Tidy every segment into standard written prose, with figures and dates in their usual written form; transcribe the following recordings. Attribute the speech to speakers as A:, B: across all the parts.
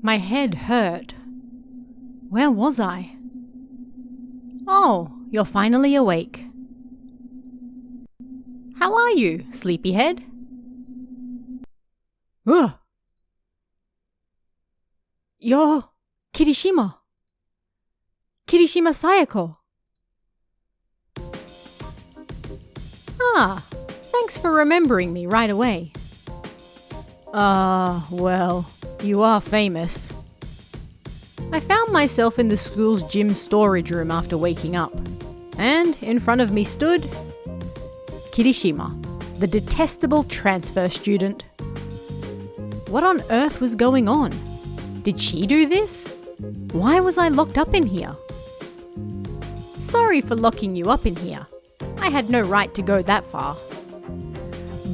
A: My head hurt. Where was I? Oh, you're finally awake. How are you, sleepyhead? Ugh. You're Kirishima. Kirishima Sayako. Ah, thanks for remembering me right away. Well, you are famous. I found myself in the school's gym storage room after waking up, and in front of me stood Kirishima, the detestable transfer student. What on earth was going on? Did she do this? Why was I locked up in here? Sorry for locking you up in here. I had no right to go that far.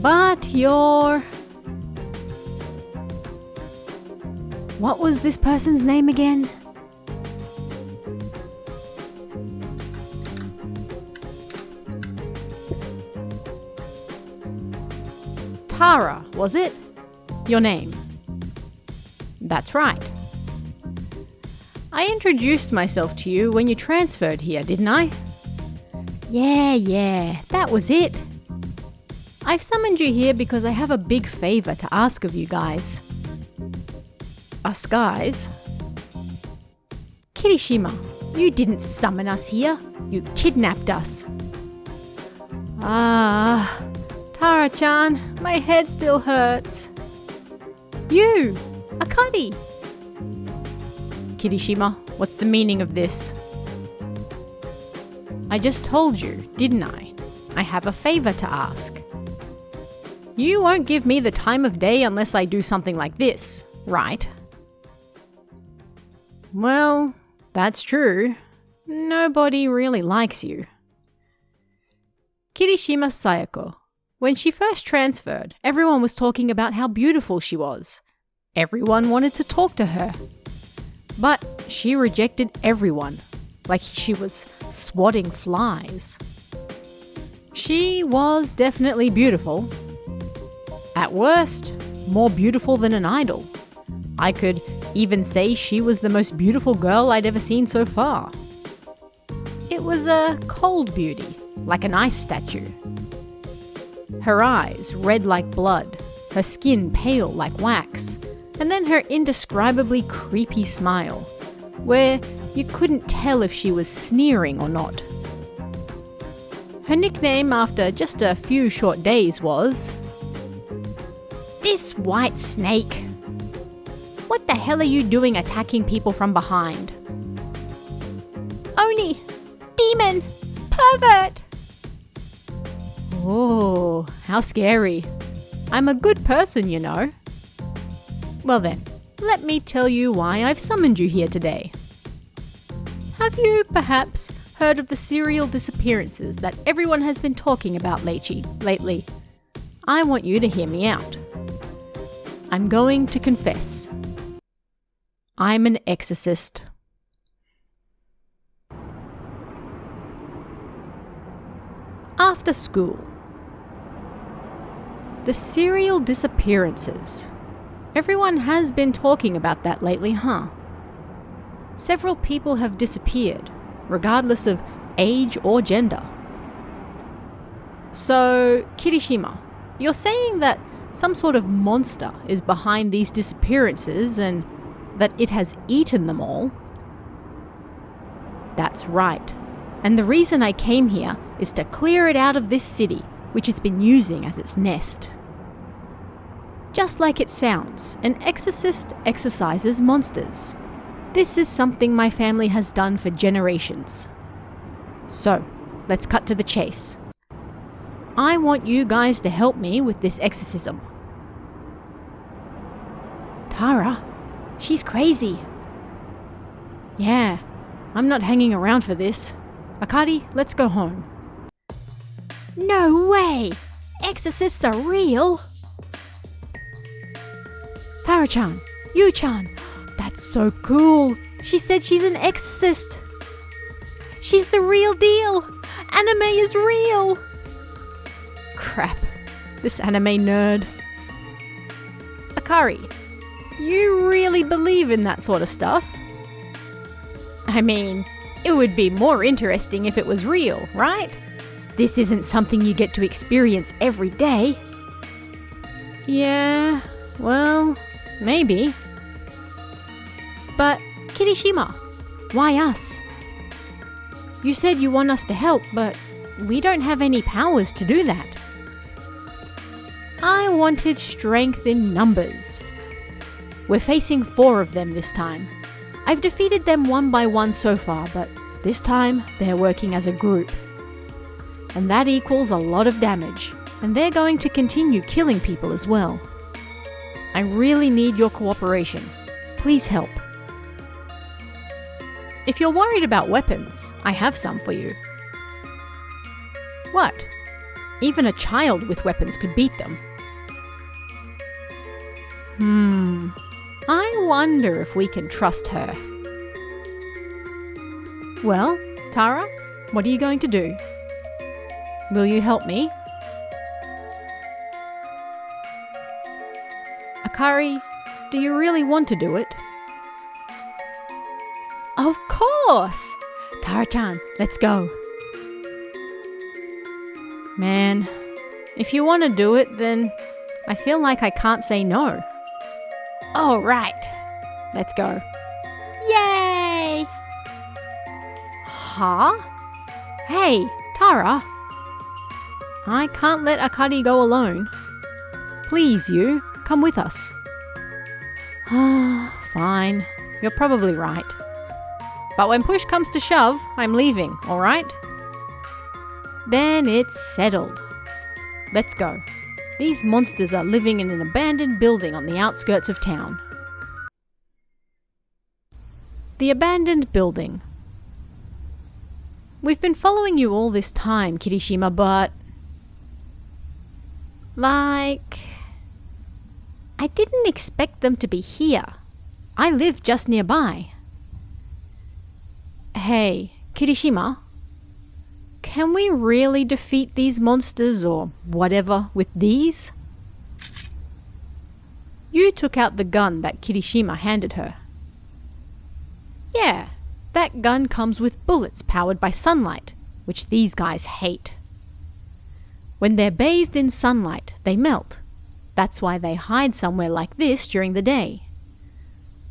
A: But you're... What was this person's name again? Tara, was it? Your name? That's right. I introduced myself to you when you transferred here, didn't I? Yeah, that was it. I've summoned you here because I have a big favor to ask of you guys. Us guys? Kirishima, you didn't summon us here. You kidnapped us. Tara-chan, my head still hurts. You, Akari. Kirishima, what's the meaning of this? I just told you, didn't I? I have a favor to ask. You won't give me the time of day unless I do something like this, right? Well, that's true. Nobody really likes you. Kirishima Sayako. When she first transferred, everyone was talking about how beautiful she was. Everyone wanted to talk to her. But she rejected everyone, like she was swatting flies. She was definitely beautiful. At worst, more beautiful than an idol. I could even say she was the most beautiful girl I'd ever seen so far. It was a cold beauty, like an ice statue. Her eyes red like blood, her skin pale like wax, and then her indescribably creepy smile, where you couldn't tell if she was sneering or not. Her nickname after just a few short days was... This white snake. What the hell are you doing attacking people from behind? Oni! Demon! Pervert! Oh, how scary. I'm a good person, you know. Well then, let me tell you why I've summoned you here today. Have you perhaps heard of the serial disappearances that everyone has been talking about lately? I want you to hear me out. I'm going to confess. I'm an exorcist. After school. The serial disappearances. Everyone has been talking about that lately, huh? Several people have disappeared, regardless of age or gender. So, Kirishima, you're saying that some sort of monster is behind these disappearances and that it has eaten them all? That's right. And the reason I came here is to clear it out of this city, which it's been using as its nest. Just like it sounds, an exorcist exorcises monsters. This is something my family has done for generations. So, let's cut to the chase. I want you guys to help me with this exorcism. Tara, she's crazy. Yeah, I'm not hanging around for this. Akari, let's go home. No way! Exorcists are real! Tara-chan, Yu-chan, that's so cool! She said she's an exorcist! She's the real deal! Anime is real! Crap, this anime nerd. Akari, You really believe in that sort of stuff? I mean, it would be more interesting if it was real, right? This isn't something you get to experience every day. Yeah, well, maybe. But, Kirishima, why us? You said you want us to help, but we don't have any powers to do that. I wanted strength in numbers. We're facing 4 of them this time. I've defeated them one by one so far, but this time they're working as a group. And that equals a lot of damage, and they're going to continue killing people as well. I really need your cooperation. Please help. If you're worried about weapons, I have some for you. What? Even a child with weapons could beat them. I wonder if we can trust her. Well, Tara, what are you going to do? Will you help me? Akari, do you really want to do it? Of course! Tara-chan, let's go. Man, if you want to do it, then I feel like I can't say no. All right, let's go. Yay! Huh? Hey, Tara. I can't let Akari go alone. Please, you, come with us. Fine, you're probably right. But when push comes to shove, I'm leaving, all right? Then it's settled. Let's go. These monsters are living in an abandoned building on the outskirts of town. The abandoned building. We've been following you all this time, Kirishima, but... I didn't expect them to be here. I live just nearby. Hey, Kirishima, can we really defeat these monsters or whatever with these? You took out the gun that Kirishima handed her. Yeah, that gun comes with bullets powered by sunlight, which these guys hate. When they're bathed in sunlight, they melt. That's why they hide somewhere like this during the day.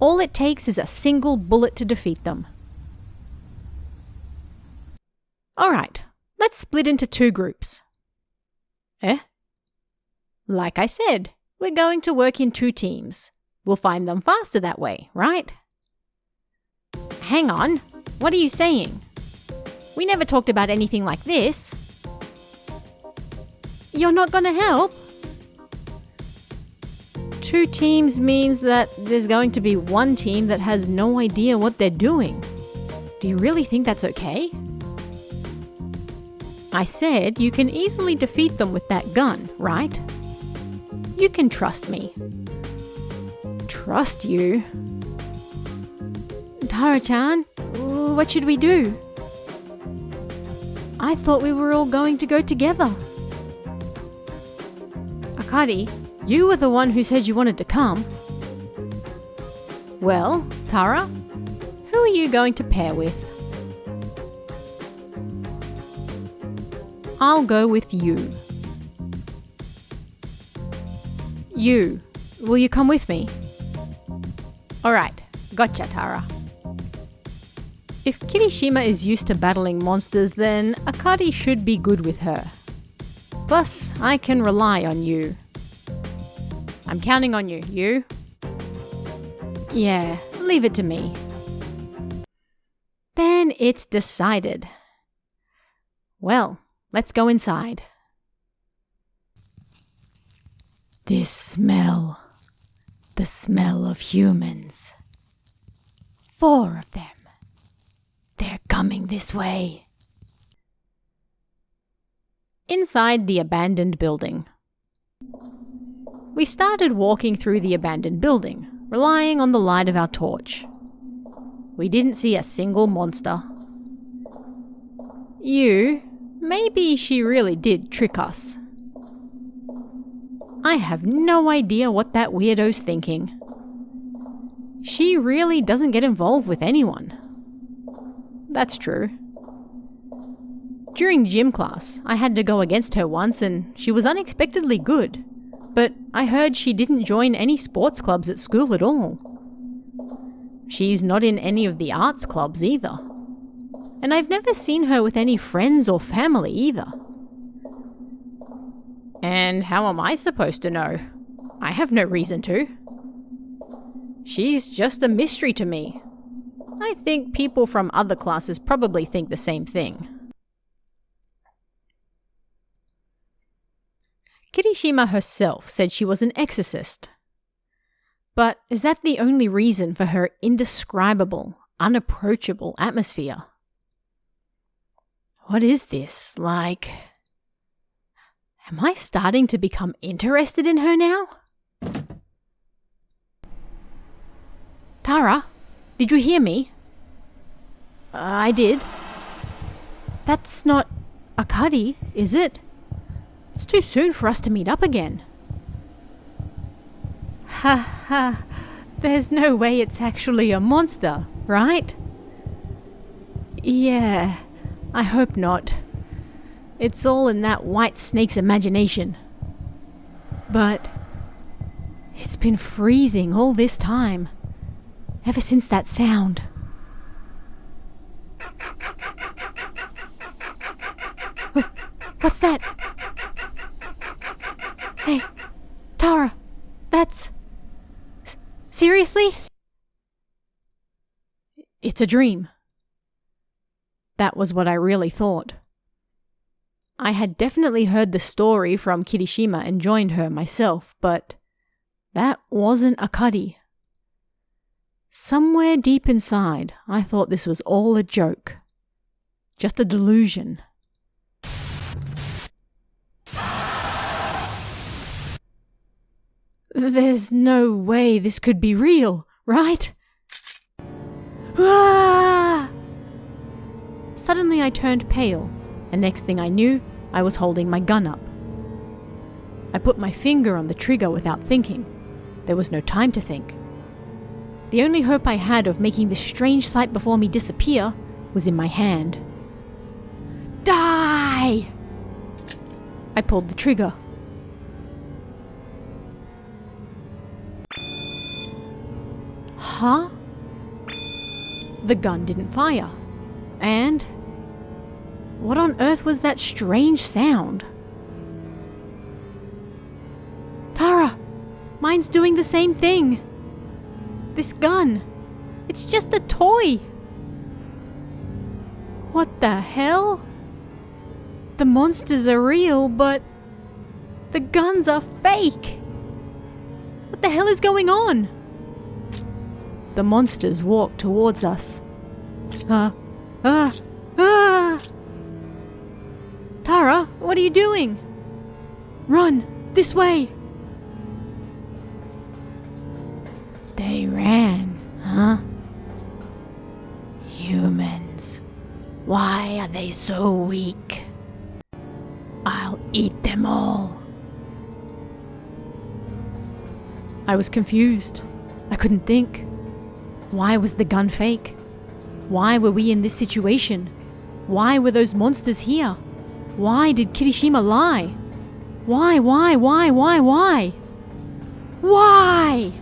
A: All it takes is a single bullet to defeat them. Alright, let's split into 2 groups. Like I said, we're going to work in 2 teams. We'll find them faster that way, right? Hang on, what are you saying? We never talked about anything like this. You're not gonna help? 2 teams means that there's going to be 1 team that has no idea what they're doing. Do you really think that's okay? I said you can easily defeat them with that gun, right? You can trust me. Trust you? Tara-chan, what should we do? I thought we were all going to go together. Akari, you were the one who said you wanted to come. Well, Tara, who are you going to pair with? I'll go with you. You, will you come with me? Alright, gotcha, Tara. If Kirishima is used to battling monsters, then Akari should be good with her. Plus, I can rely on you. I'm counting on you, you? Yeah, leave it to me. Then it's decided. Well, let's go inside. This smell. The smell of humans. 4 of them. They're coming this way. Inside the abandoned building. We started walking through the abandoned building, relying on the light of our torch. We didn't see a single monster. Maybe she really did trick us. I have no idea what that weirdo's thinking. She really doesn't get involved with anyone. That's true. During gym class, I had to go against her once and she was unexpectedly good. But I heard she didn't join any sports clubs at school at all. She's not in any of the arts clubs either. And I've never seen her with any friends or family either. And how am I supposed to know? I have no reason to. She's just a mystery to me. I think people from other classes probably think the same thing. Kirishima herself said she was an exorcist. But is that the only reason for her indescribable, unapproachable atmosphere? What is this, like... Am I starting to become interested in her now? Tara, did you hear me? I did. That's not a Cuddy, is it? It's too soon for us to meet up again. Ha ha, there's no way it's actually a monster, right? Yeah, I hope not. It's all in that white snake's imagination. But it's been freezing all this time, ever since that sound. What's that? Hey, Tara, that's... Seriously? It's a dream. That was what I really thought. I had definitely heard the story from Kirishima and joined her myself, but that wasn't a Cuddy. Somewhere deep inside, I thought this was all a joke. Just a delusion. There's no way this could be real, right? Ah! Suddenly I turned pale, and next thing I knew, I was holding my gun up. I put my finger on the trigger without thinking. There was no time to think. The only hope I had of making this strange sight before me disappear was in my hand. Die! I pulled the trigger. Huh? The gun didn't fire. And... what on earth was that strange sound? Tara! Mine's doing the same thing. This gun. It's just a toy. What the hell? The monsters are real, but the guns are fake. What the hell is going on? The monsters walked towards us. Tara, what are you doing? Run, this way. They ran, huh? Humans. Why are they so weak? I'll eat them all. I was confused. I couldn't think. Why was the gun fake? Why were we in this situation? Why were those monsters here? Why did Kirishima lie? Why? Why?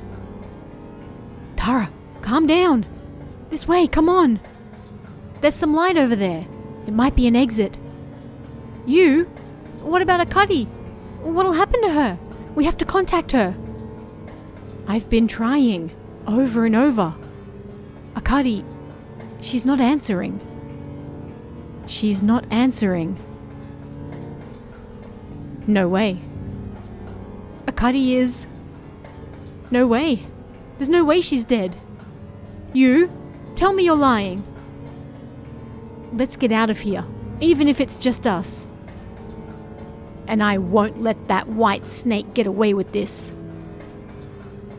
A: Tara, calm down. This way, come on. There's some light over there. It might be an exit. You? What about a Cuddy? What'll happen to her? We have to contact her. I've been trying, over and over. A Cuddy, she's not answering. She's not answering. No way. A Cuddy is... No way. There's no way she's dead. You? Tell me you're lying. Let's get out of here, even if it's just us. And I won't let that white snake get away with this.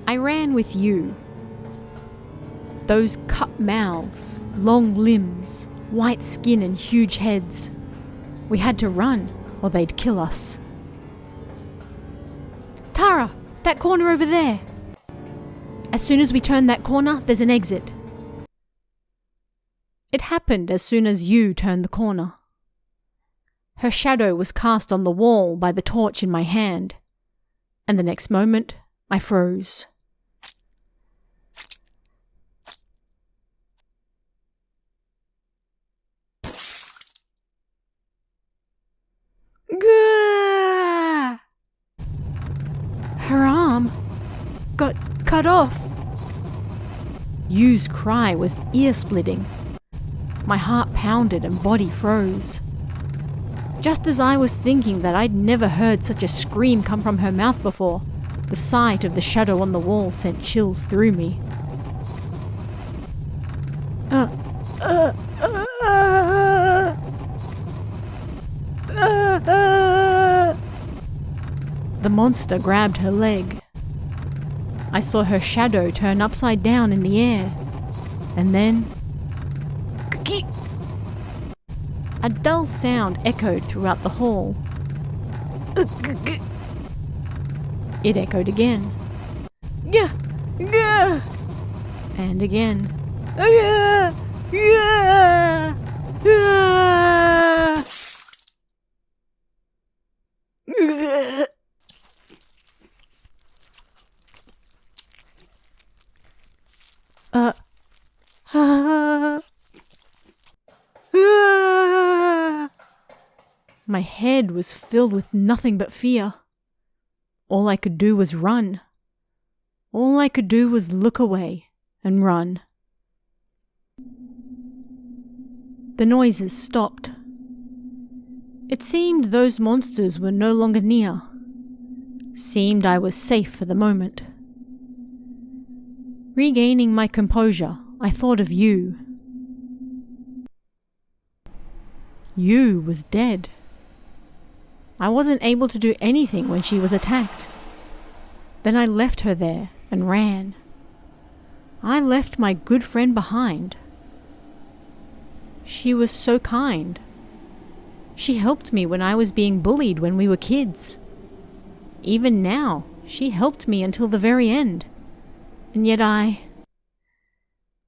A: I ran with you. Those cut mouths, long limbs, white skin and huge heads. We had to run, or they'd kill us. Tara, that corner over there. As soon as we turn that corner, there's an exit. It happened as soon as you turned the corner. Her shadow was cast on the wall by the torch in my hand, and the next moment I froze. Gah! Her arm got cut off. Yu's cry was ear-splitting. My heart pounded and body froze. Just as I was thinking that I'd never heard such a scream come from her mouth before, the sight of the shadow on the wall sent chills through me. The monster grabbed her leg. I saw her shadow turn upside down in the air, and then a dull sound echoed throughout the hall. It echoed again. And again. My head was filled with nothing but fear. All I could do was run. All I could do was look away and run. The noises stopped. It seemed those monsters were no longer near. Seemed I was safe for the moment. Regaining my composure, I thought of Yu. Yu was dead. I wasn't able to do anything when she was attacked. Then I left her there and ran. I left my good friend behind. She was so kind. She helped me when I was being bullied when we were kids. Even now, she helped me until the very end. And yet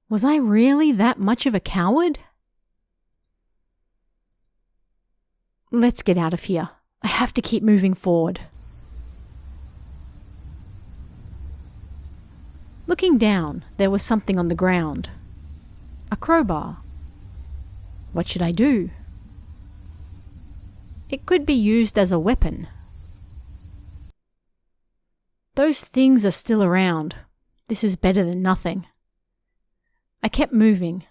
A: was I really that much of a coward? Let's get out of here. I have to keep moving forward. Looking down, there was something on the ground. A crowbar. What should I do? It could be used as a weapon. Those things are still around. This is better than nothing. I kept moving.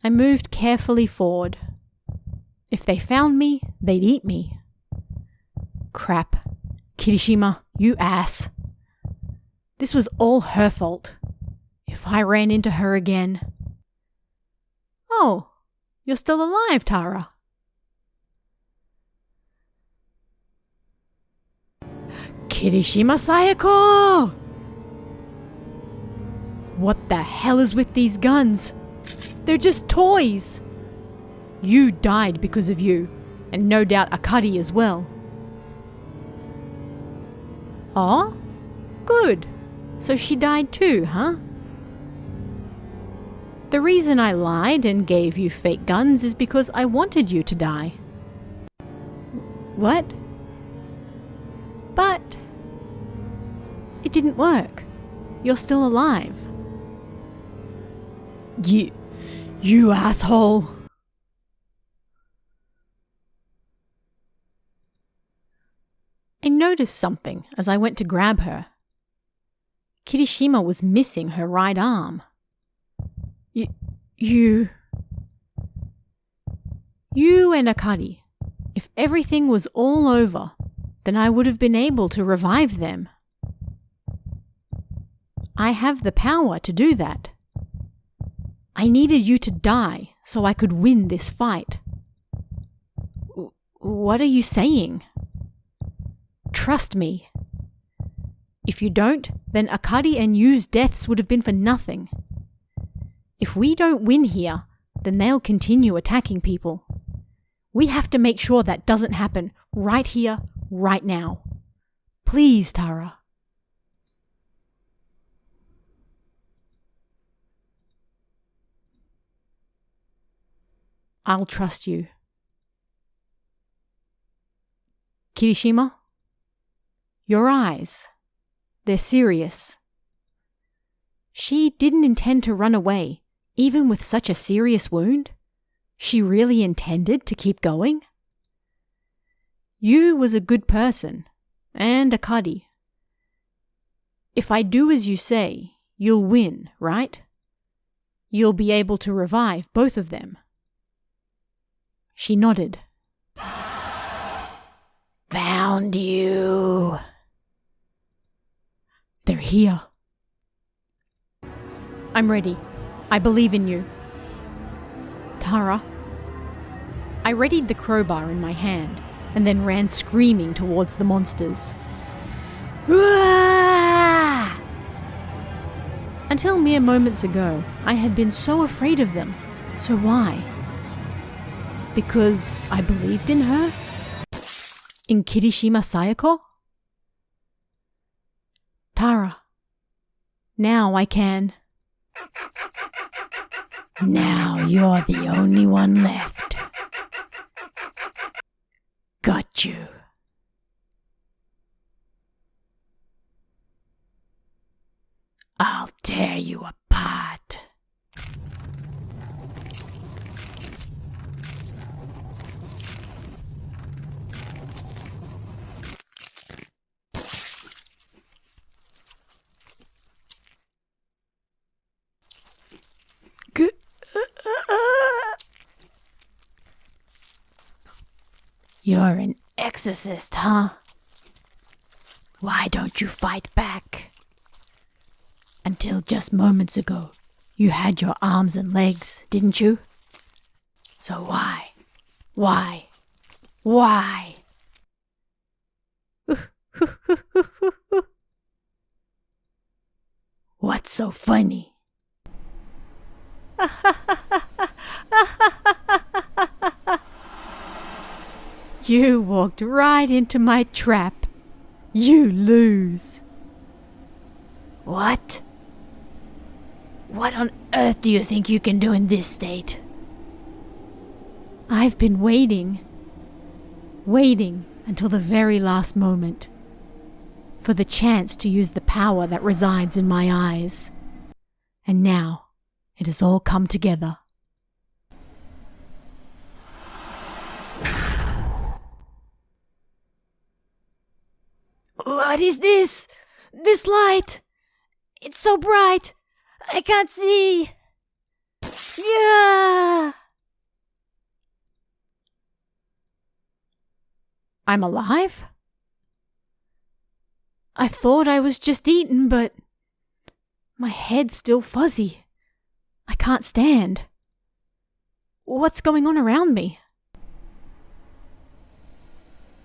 A: I moved carefully forward. If they found me, they'd eat me. Crap. Kirishima, you ass. This was all her fault. If I ran into her again... Oh, you're still alive, Tara. Kirishima Sayako! What the hell is with these guns? They're just toys. You died because of you, and no doubt Akari as well. Oh? Good. So she died too, huh? The reason I lied and gave you fake guns is because I wanted you to die. What? But it didn't work. You're still alive. You asshole. I noticed something as I went to grab her. Kirishima was missing her right arm. You and Akari, if everything was all over, then I would have been able to revive them. I have the power to do that. I needed you to die so I could win this fight. What are you saying? Trust me. If you don't, then Akari and Yu's deaths would have been for nothing. If we don't win here, then they'll continue attacking people. We have to make sure that doesn't happen right here, right now. Please, Tara. I'll trust you. Kirishima, your eyes, they're serious. She didn't intend to run away, even with such a serious wound. She really intended to keep going. You was a good person, and a Kadi. If I do as you say, you'll win, right? You'll be able to revive both of them. She nodded. Found you. They're here. I'm ready. I believe in you. Tara. I readied the crowbar in my hand and then ran screaming towards the monsters. Uah! Until mere moments ago, I had been so afraid of them. So why? Because I believed in her? In Kirishima Sayako? Tara. Now I can. Now you're the only one left. Got you. I'll tear you apart. You're an exorcist, huh? Why don't you fight back? Until just moments ago, you had your arms and legs, didn't you? So why? Why? Why? What's so funny? You walked right into my trap. You lose. What? What on earth do you think you can do in this state? I've been waiting until the very last moment, for the chance to use the power that resides in my eyes. And now, it has all come together. What is this? This light? It's so bright. I can't see. Yeah. I'm alive? I thought I was just eaten, but my head's still fuzzy. I can't stand. What's going on around me?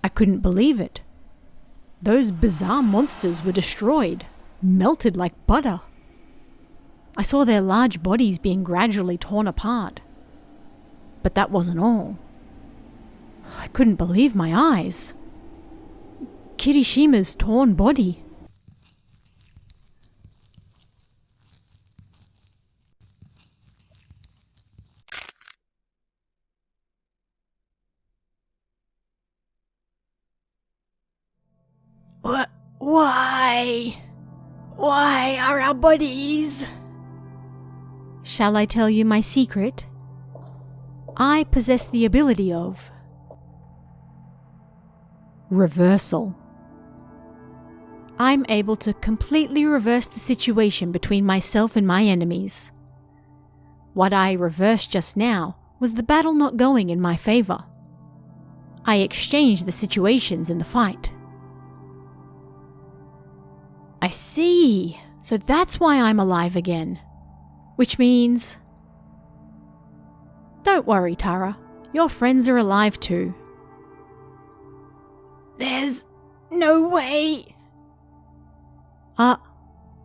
A: I couldn't believe it. Those bizarre monsters were destroyed, melted like butter. I saw their large bodies being gradually torn apart. But that wasn't all. I couldn't believe my eyes. Kirishima's torn body. Why? Why are our bodies? Shall I tell you my secret? I possess the ability of reversal. I'm able to completely reverse the situation between myself and my enemies. What I reversed just now was the battle not going in my favor. I exchanged the situations in the fight. I see. So that's why I'm alive again. Which means... Don't worry, Tara. Your friends are alive too. There's no way.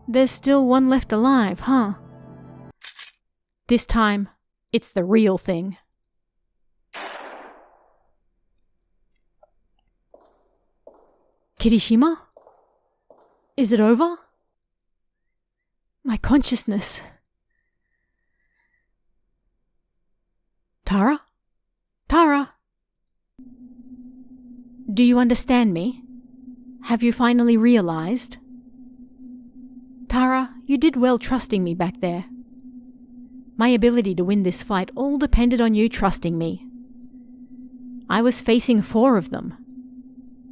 A: There's still one left alive, huh? This time, it's the real thing. Kirishima? Is it over? My consciousness. Tara? Tara! Do you understand me? Have you finally realized? Tara, you did well trusting me back there. My ability to win this fight all depended on you trusting me. I was facing 4 of them.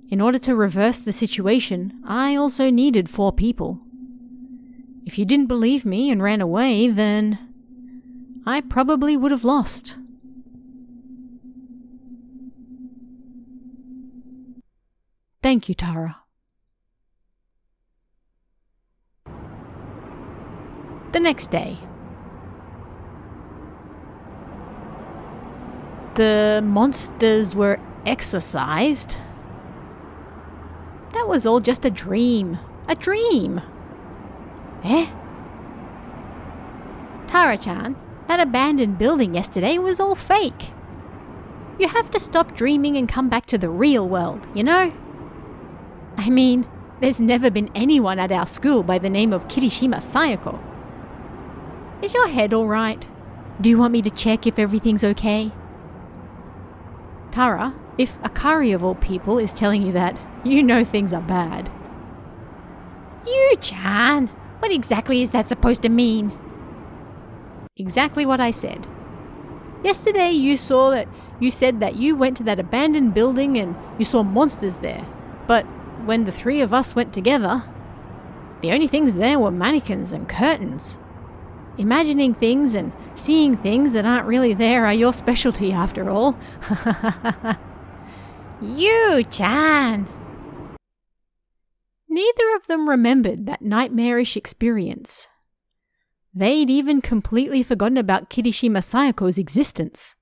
A: In order to reverse the situation, I also needed 4 people. If you didn't believe me and ran away, then I probably would have lost. Thank you, Tara. The next day. The monsters were exorcised. That was all just a dream. A dream! Eh? Tara-chan, that abandoned building yesterday was all fake. You have to stop dreaming and come back to the real world, you know? I mean, there's never been anyone at our school by the name of Kirishima Sayako. Is your head all right? Do you want me to check if everything's okay? Tara, if Akari of all people is telling you that, you know things are bad. You-chan, what exactly is that supposed to mean? Exactly what I said. Yesterday you said that you went to that abandoned building and you saw monsters there. But when the 3 of us went together, the only things there were mannequins and curtains. Imagining things and seeing things that aren't really there are your specialty after all. You-chan! Neither of them remembered that nightmarish experience. They'd even completely forgotten about Kirishima Sayako's existence.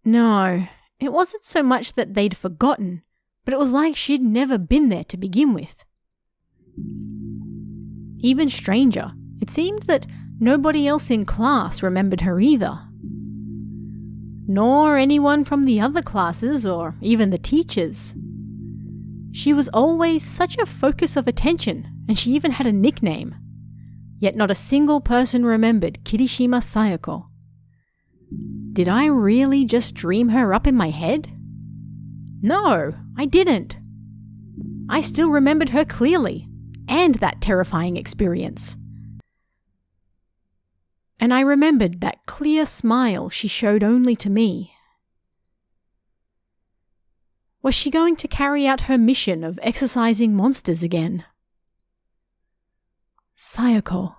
A: No, it wasn't so much that they'd forgotten, but it was like she'd never been there to begin with. Even stranger, it seemed that nobody else in class remembered her either. Nor anyone from the other classes or even the teachers. She was always such a focus of attention, and she even had a nickname. Yet not a single person remembered Kirishima Sayako. Did I really just dream her up in my head? No, I didn't. I still remembered her clearly, and that terrifying experience. And I remembered that clear smile she showed only to me. Was she going to carry out her mission of exorcising monsters again? Sayako.